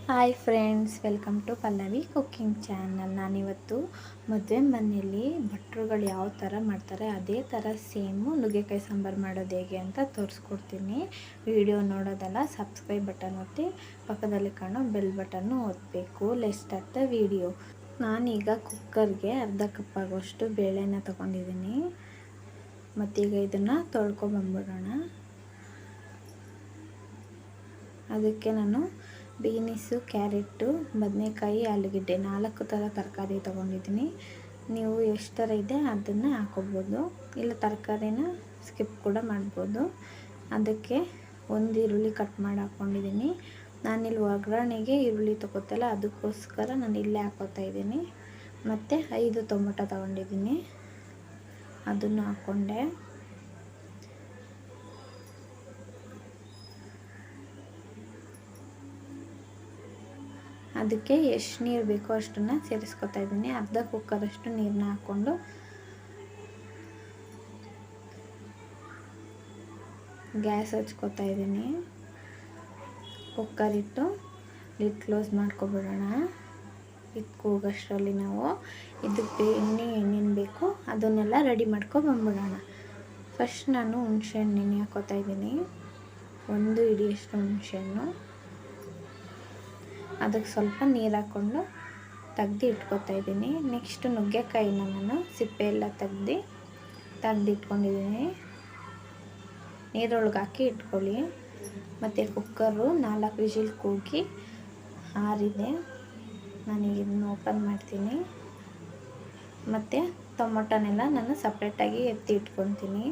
Hi friends, welcome to Pallavi cooking channel. ನಾನಿವತ್ತು ಮದುವೆ ಮನೆಯಲ್ಲಿ ಭಟ್ರುಗಳು ಯಾವ ಥರ ಮಾಡ್ತಾರೆ ಅದೇ ಥರ ಸೇಮು ನುಗ್ಗೆಕಾಯಿ ಸಾಂಬಾರು ಮಾಡೋದು ಹೇಗೆ ಅಂತ ತೋರಿಸ್ಕೊಡ್ತೀನಿ. ವಿಡಿಯೋ ನೋಡೋದಲ್ಲ, ಸಬ್ಸ್ಕ್ರೈಬ್ ಬಟನ್ ಒತ್ತಿ ಪಕ್ಕದಲ್ಲಿ ಕಾಣೋ ಬೆಲ್ ಬಟನ್ನು ಒತ್ತಬೇಕು. Let's start the video. ನಾನೀಗ ಕುಕ್ಕರ್ಗೆ ಅರ್ಧ ಕಪ್ ಆಗೋಷ್ಟು ಬೇಳೆನ ತೊಗೊಂಡಿದ್ದೀನಿ. ಮತ್ತೀಗ ಇದನ್ನು ತೊಳ್ಕೊಬಂದ್ಬಿಡೋಣ. ಅದಕ್ಕೆ ನಾನು ಬೀನಿಸು, ಕ್ಯಾರೆಟು, ಬದನೆಕಾಯಿ, ಆಲೂಗೆಡ್ಡೆ 4 ಥರ ತರಕಾರಿ ತೊಗೊಂಡಿದ್ದೀನಿ. ನೀವು ಎಷ್ಟು ಥರ ಇದೆ ಅದನ್ನು ಹಾಕೋಬೋದು, ಇಲ್ಲ ತರಕಾರಿನ ಸ್ಕಿಪ್ ಕೂಡ ಮಾಡ್ಬೋದು. ಅದಕ್ಕೆ ಒಂದು ಈರುಳ್ಳಿ ಕಟ್ ಮಾಡಿ ಹಾಕ್ಕೊಂಡಿದ್ದೀನಿ. ನಾನಿಲ್ಲಿ ಒಗ್ಗರಣೆಗೆ ಈರುಳ್ಳಿ ತೊಗೋತಲ್ಲ, ಅದಕ್ಕೋಸ್ಕರ ನಾನು ಇಲ್ಲೇ ಹಾಕೋತಾ ಇದ್ದೀನಿ. ಮತ್ತು 5 ಟೊಮೊಟೊ ತೊಗೊಂಡಿದ್ದೀನಿ, ಅದನ್ನು ಹಾಕ್ಕೊಂಡೆ. ಅದಕ್ಕೆ ಎಷ್ಟು ನೀರು ಬೇಕೋ ಅಷ್ಟನ್ನು ಸೇರಿಸ್ಕೊತಾ ಇದ್ದೀನಿ. ಅರ್ಧ ಕುಕ್ಕರಷ್ಟು ನೀರನ್ನ ಹಾಕ್ಕೊಂಡು ಗ್ಯಾಸ್ ಹಚ್ಕೋತಾ ಇದ್ದೀನಿ. ಕುಕ್ಕರ್ ಇಟ್ಟು ಲಿಡ್ ಕ್ಲೋಸ್ ಮಾಡ್ಕೊಬಿಡೋಣ. ಇದು ಕೂಗಷ್ಟರಲ್ಲಿ ನಾವು ಇದಕ್ಕೆ ಎಣ್ಣೆನ ಬೇಕು ಅದನ್ನೆಲ್ಲ ರೆಡಿ ಬಂದ್ಬಿಡೋಣ. ಫಸ್ಟ್ ನಾನು ಹುಣಸೆಹಣ್ಣು ನೆನೆ ಹಾಕೋತಾ ಇದ್ದೀನಿ. 1 ಹಿಡಿಯಷ್ಟು ಹುಣಸೆಹಣ್ಣು, ಅದಕ್ಕೆ ಸ್ವಲ್ಪ ನೀರು ಹಾಕ್ಕೊಂಡು ತೆಗ್ದು ಇಟ್ಕೊತಾ ಇದ್ದೀನಿ. ನೆಕ್ಸ್ಟ್ ನುಗ್ಗೆಕಾಯಿನ ನಾನು ಸಿಪ್ಪೆ ಎಲ್ಲ ತೆಗ್ದು ಇಟ್ಕೊಂಡಿದ್ದೀನಿ. ನೀರೊಳಗೆ ಹಾಕಿ ಇಟ್ಕೊಳ್ಳಿ. ಮತ್ತು ಕುಕ್ಕರು 4 ವಿಜಿಲ್ ಕೂಗಿ ಆರಿದೆ. ನಾನೀಗ ಇದನ್ನು ಓಪನ್ ಮಾಡ್ತೀನಿ. ಮತ್ತು ಟೊಮೊಟೊನೆಲ್ಲ ನಾನು ಸಪ್ರೇಟಾಗಿ ಎತ್ತಿ ಇಟ್ಕೊತೀನಿ.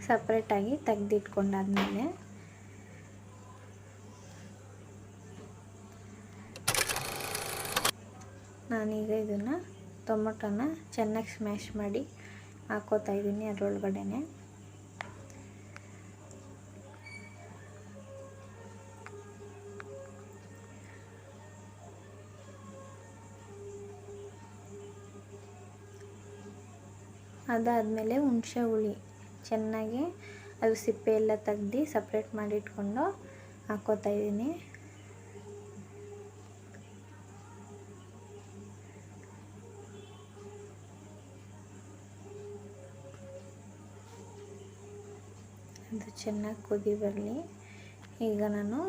ಸಪ್ರೇಟಾಗಿ ತೆಗೆದಿಟ್ಕೊಂಡಾದ್ಮೇಲೆ ನಾನೀಗ ಇದನ್ನು ಟೊಮೊಟೊನ ಚೆನ್ನಾಗಿ ಸ್ಮ್ಯಾಶ್ ಮಾಡಿ ಹಾಕೋತಾ ಇದ್ದೀನಿ ಅದರೊಳಗಡೆನೆ. ಅದಾದಮೇಲೆ ಹುಣಸೆ ಹುಳಿ ಚೆನ್ನಾಗಿ ಅದು ಸಿಪ್ಪೆ ಎಲ್ಲ ತೆಗ್ದು ಸಪ್ರೇಟ್ ಮಾಡಿ ಇಟ್ಕೊಂಡು ಹಾಕೋತಾ ಇದ್ದೀನಿ. ಅದು ಚೆನ್ನಾಗಿ ಕುದಿ ಬರಲಿ. ಈಗ ನಾನು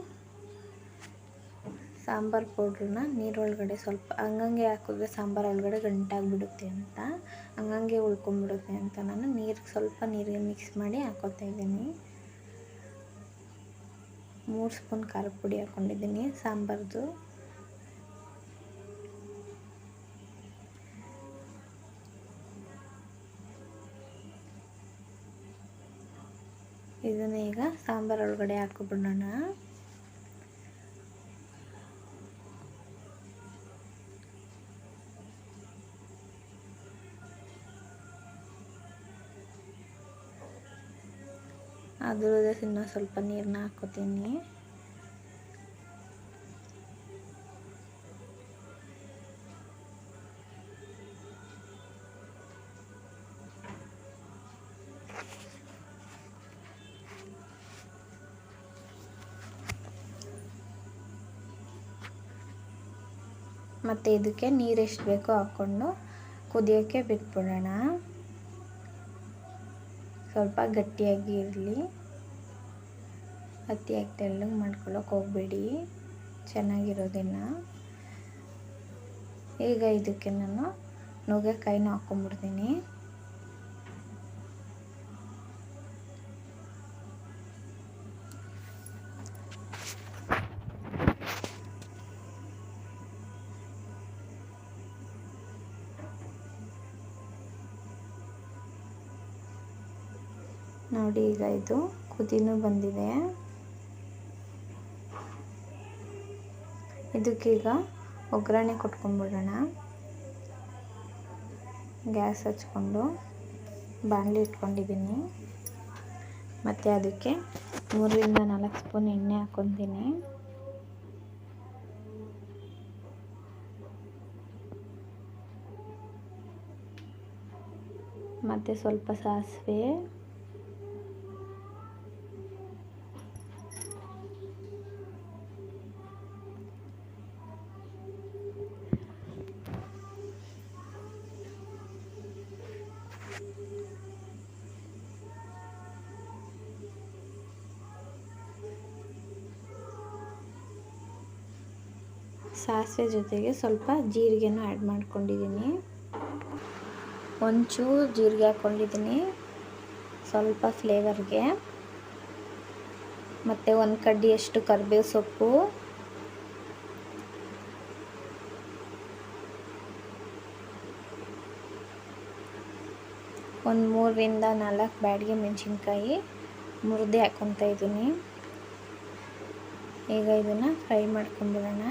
ಸಾಂಬಾರು ಪೌಡ್ರನ್ನ ನೀರೊಳಗಡೆ ಸ್ವಲ್ಪ ಹಂಗಂಗೆ ಹಾಕಿದ್ರೆ ಸಾಂಬಾರು ಒಳಗಡೆ ಗಂಟಾಗಿಬಿಡುತ್ತೆ ಅಂತ, ಹಂಗಂಗೆ ಉಳ್ಕೊಂಬಿಡುತ್ತೆ ಅಂತ ನಾನು ಸ್ವಲ್ಪ ನೀರಿಗೆ ಮಿಕ್ಸ್ ಮಾಡಿ ಹಾಕೋತಾ ಇದ್ದೀನಿ. 3 ಸ್ಪೂನ್ ಖಾರದ ಪುಡಿ ಹಾಕ್ಕೊಂಡಿದ್ದೀನಿ ಸಾಂಬಾರ್ದು. ಇದನ್ನು ಈಗ ಸಾಂಬಾರು ಒಳಗಡೆ ಹಾಕಿಬಿಡೋಣ. ಅದ್ರದ್ದು ಇನ್ನೂ ಸ್ವಲ್ಪ ನೀರನ್ನ ಹಾಕೋತೀನಿ. ಮತ್ತು ಇದಕ್ಕೆ ನೀರು ಎಷ್ಟು ಬೇಕೋ ಹಾಕ್ಕೊಂಡು ಕುದಿಯೋಕ್ಕೆ ಬಿಟ್ಬಿಡೋಣ. ಸ್ವಲ್ಪ ಗಟ್ಟಿಯಾಗಿ ಇರಲಿ, ಅತಿಯಾಗಿ ತೆಳ್ಳಗೆ ಮಾಡ್ಕೊಳ್ಳೋಕೆ ಹೋಗಬೇಡಿ, ಚೆನ್ನಾಗಿರೋದಿಲ್ಲ. ಈಗ ಇದಕ್ಕೆ ನಾನು ನುಗ್ಗೆಕಾಯಿನ ಹಾಕ್ಕೊಂಬಿಡ್ತೀನಿ. ನೋಡಿ, ಈಗ ಇದು ಕುದಿನೂ ಬಂದಿದೆ. ಇದಕ್ಕೀಗ ಒಗ್ಗರಣೆ ಕೊಟ್ಕೊಂಡ್ಬಿಡೋಣ. ಗ್ಯಾಸ್ ಹಚ್ಕೊಂಡು ಬಾಣಲಿ ಇಟ್ಕೊಂಡಿದ್ದೀನಿ. ಮತ್ತು ಅದಕ್ಕೆ 3-4 ಸ್ಪೂನ್ ಎಣ್ಣೆ ಹಾಕ್ಕೊತೀನಿ. ಮತ್ತು ಸ್ವಲ್ಪ ಸಾಸಿವೆ, ಸಾಸಿವೆ ಜೊತೆಗೆ ಸ್ವಲ್ಪ ಜೀರಿಗೆನೂ ಆ್ಯಡ್ ಮಾಡ್ಕೊಂಡಿದ್ದೀನಿ. ಒಂಚೂರು ಜೀರಿಗೆ ಹಾಕ್ಕೊಂಡಿದ್ದೀನಿ ಸ್ವಲ್ಪ ಫ್ಲೇವರ್ಗೆ. ಮತ್ತು 1 ಕಡ್ಡಿಯಷ್ಟು ಕರಿಬೇವು ಸೊಪ್ಪು, ಒಂದು 3-4 ಬ್ಯಾಡಗಿ ಮೆಣಸಿನ್ಕಾಯಿ ಮುರಿದು ಹಾಕ್ಕೊತಾ ಇದ್ದೀನಿ. ಈಗ ಇದನ್ನು ಫ್ರೈ ಮಾಡ್ಕೊಂಡ್ಬಿಡೋಣ.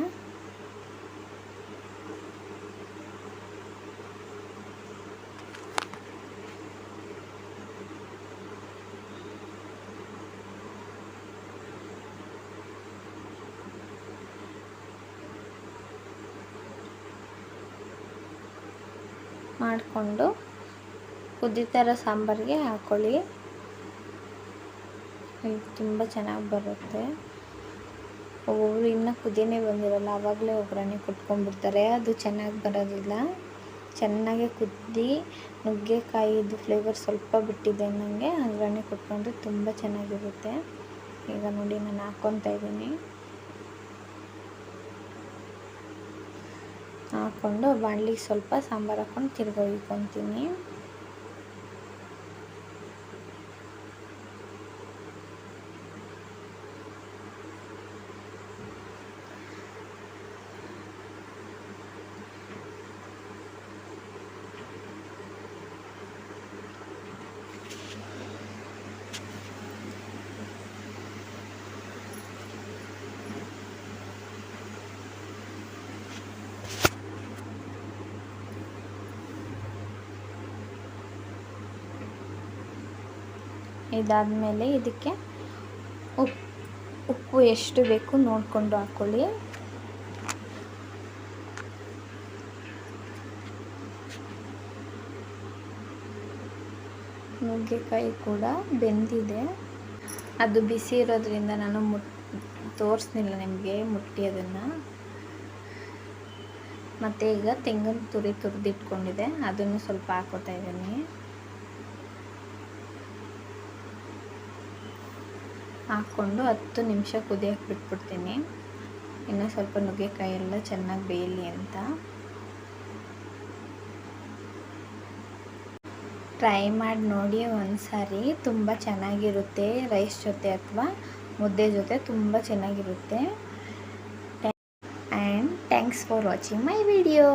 ಮಾಡಿಕೊಂಡು ಕುದೀತಾರ ಸಾಂಬಾರಿಗೆ ಹಾಕ್ಕೊಳ್ಳಿ. ಇದು ತುಂಬ ಚೆನ್ನಾಗಿ ಬರುತ್ತೆ. ಒಬ್ಬೊಬ್ರು ಇನ್ನೂ ಕುದಿನೇ ಬಂದಿರಲ್ಲ, ಆವಾಗಲೇ ಒಗ್ಗರಣೆ ಕೊಟ್ಕೊಂಡ್ಬಿಡ್ತಾರೆ, ಅದು ಚೆನ್ನಾಗಿ ಬರೋದಿಲ್ಲ. ಚೆನ್ನಾಗಿ ಕುದ್ದಿ ನುಗ್ಗೆಕಾಯಿದು ಫ್ಲೇವರ್ ಸ್ವಲ್ಪ ಬಿಟ್ಟಿದೆ ನನಗೆ, ಒಗ್ಗರಣೆ ಕೊಟ್ಕೊಂಡ್ರೆ ತುಂಬ ಚೆನ್ನಾಗಿರುತ್ತೆ. ಈಗ ನೋಡಿ ನಾನು ಹಾಕ್ಕೊತಾ ಇದ್ದೀನಿ. ಹಾಕ್ಕೊಂಡು ಬಾಣಲಿಗೆ ಸ್ವಲ್ಪ ಸಾಂಬಾರು ಹಾಕ್ಕೊಂಡು ತಿರ್ಗೊಯ್ಕೊತೀನಿ. ಇದಾದಮೇಲೆ ಇದಕ್ಕೆ ಉಪ್ಪು ಎಷ್ಟು ಬೇಕು ನೋಡಿಕೊಂಡು ಹಾಕ್ಕೊಳ್ಳಿ. ನುಗ್ಗೆಕಾಯಿ ಕೂಡ ಬೆಂದಿದೆ, ಅದು ಬಿಸಿ ಇರೋದ್ರಿಂದ ನಾನು ತೋರಿಸ್ನಿಲ್ಲ ನಿಮಗೆ ಮುಟ್ಟಿ ಅದನ್ನು. ಮತ್ತು ಈಗ ತೆಂಗಿನ ತುರಿ ತುರಿದಿಟ್ಕೊಂಡಿದೆ, ಅದನ್ನು ಸ್ವಲ್ಪ ಹಾಕೋತಾ ಇದ್ದೀನಿ. ಹಾಕ್ಕೊಂಡು 10 ನಿಮಿಷ ಕುದಿಯೋಕ್ಕೆ ಬಿಟ್ಬಿಡ್ತೀನಿ. ಇನ್ನೂ ಸ್ವಲ್ಪ ನುಗ್ಗೆಕಾಯಿ ಎಲ್ಲ ಚೆನ್ನಾಗಿ ಬೇಯಲಿ ಅಂತ. ಟ್ರೈ ಮಾಡಿ ನೋಡಿ ಒಂದು ಸಾರಿ, ತುಂಬ ಚೆನ್ನಾಗಿರುತ್ತೆ. ರೈಸ್ ಜೊತೆ ಅಥವಾ ಮುದ್ದೆ ಜೊತೆ ತುಂಬ ಚೆನ್ನಾಗಿರುತ್ತೆ. And thanks for watching my video.